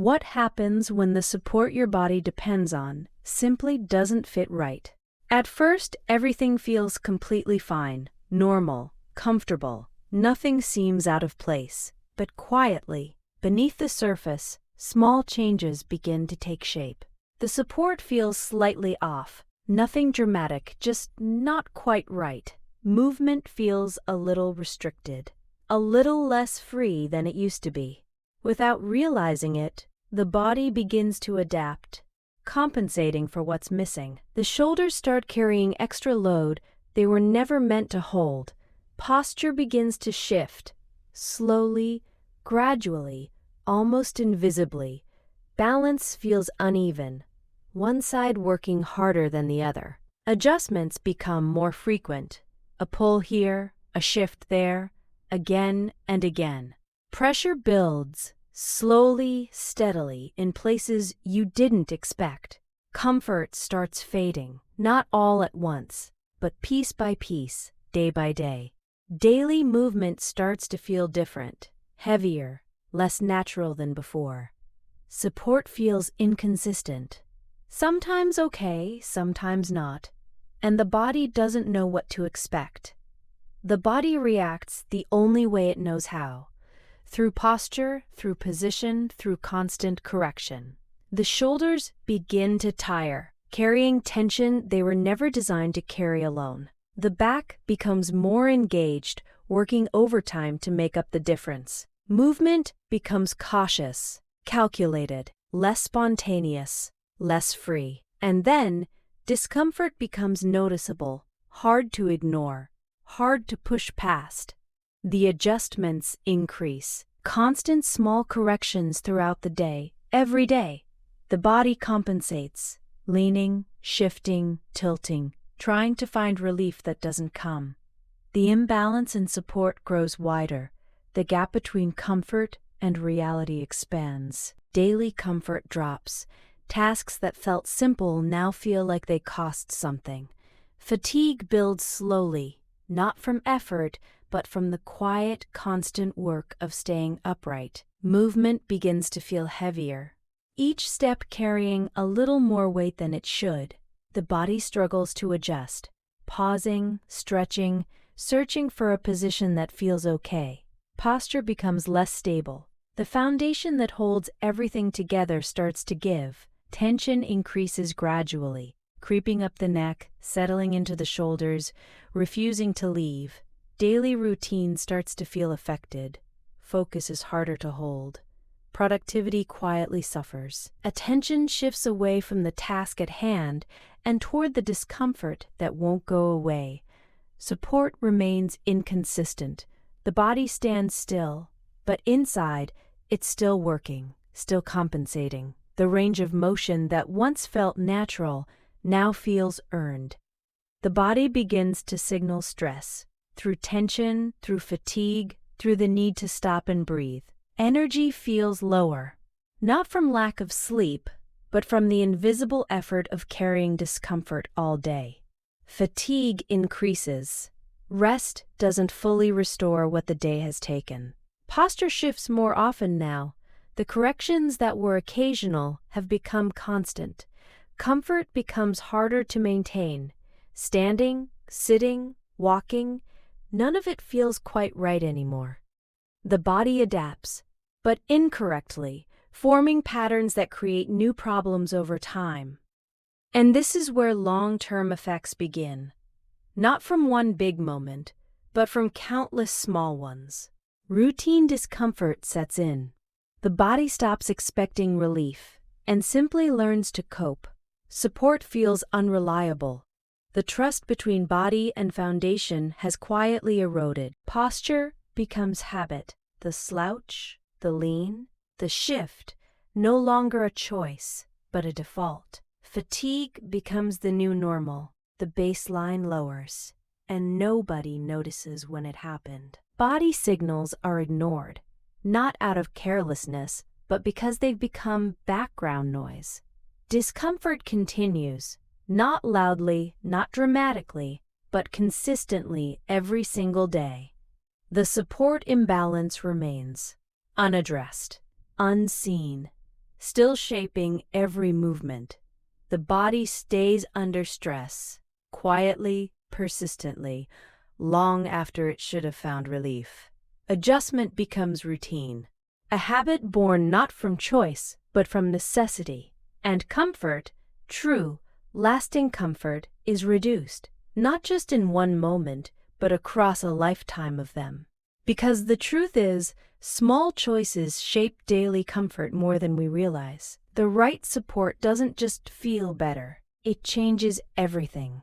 What happens when the support your body depends on simply doesn't fit right? At first, everything feels completely fine, normal, comfortable. Nothing seems out of place. But quietly, beneath the surface, small changes begin to take shape. The support feels slightly off. Nothing dramatic, just not quite right. Movement feels a little restricted, a little less free than it used to be. Without realizing it, the body begins to adapt, compensating for what's missing. The shoulders start carrying extra load they were never meant to hold. Posture begins to shift, slowly, gradually, almost invisibly. Balance feels uneven, one side working harder than the other. Adjustments become more frequent. A pull here, a shift there, again and again. Pressure builds, slowly, steadily, in places you didn't expect. Comfort starts fading, not all at once, but piece by piece, day by day. Daily movement starts to feel different, heavier, less natural than before. Support feels inconsistent. Sometimes okay, sometimes not. And the body doesn't know what to expect. The body reacts the only way it knows how. Through posture, through position, through constant correction. The shoulders begin to tire, carrying tension they were never designed to carry alone. The back becomes more engaged, working overtime to make up the difference. Movement becomes cautious, calculated, less spontaneous, less free. And then, discomfort becomes noticeable, hard to ignore, hard to push past. The adjustments increase, constant small corrections throughout the day, every day. The body compensates, leaning, shifting, tilting, trying to find relief that doesn't come. The imbalance in support grows wider. The gap between comfort and reality expands. Daily comfort drops. Tasks that felt simple now feel like they cost something. Fatigue builds slowly, not from effort, but from the quiet, constant work of staying upright. Movement begins to feel heavier, each step carrying a little more weight than it should. The body struggles to adjust, pausing, stretching, searching for a position that feels okay. Posture becomes less stable. The foundation that holds everything together starts to give. Tension increases gradually, creeping up the neck, settling into the shoulders, refusing to leave. Daily routine starts to feel affected. Focus is harder to hold. Productivity quietly suffers. Attention shifts away from the task at hand and toward the discomfort that won't go away. Support remains inconsistent. The body stands still, but inside, it's still working, still compensating. The range of motion that once felt natural now feels earned. The body begins to signal stress, through tension, through fatigue, through the need to stop and breathe. Energy feels lower, not from lack of sleep, but from the invisible effort of carrying discomfort all day. Fatigue increases. Rest doesn't fully restore what the day has taken. Posture shifts more often now. The corrections that were occasional have become constant. Comfort becomes harder to maintain. Standing, sitting, walking, none of it feels quite right anymore. The body adapts, but incorrectly, forming patterns that create new problems over time. And this is where long-term effects begin. Not from one big moment, but from countless small ones. Routine discomfort sets in. The body stops expecting relief and simply learns to cope. Support feels unreliable. The trust between body and foundation has quietly eroded. Posture becomes habit. The slouch, the lean, the shift, no longer a choice, but a default. Fatigue becomes the new normal. The baseline lowers, and nobody notices when it happened. Body signals are ignored. Not out of carelessness, but because they've become background noise. Discomfort continues, not loudly, not dramatically, but consistently every single day. The support imbalance remains, unaddressed, unseen, still shaping every movement. The body stays under stress, quietly, persistently, long after it should have found relief. Adjustment becomes routine, a habit born not from choice, but from necessity. And comfort, true, lasting comfort, is reduced, not just in one moment, but across a lifetime of them. Because the truth is, small choices shape daily comfort more than we realize. The right support doesn't just feel better, it changes everything.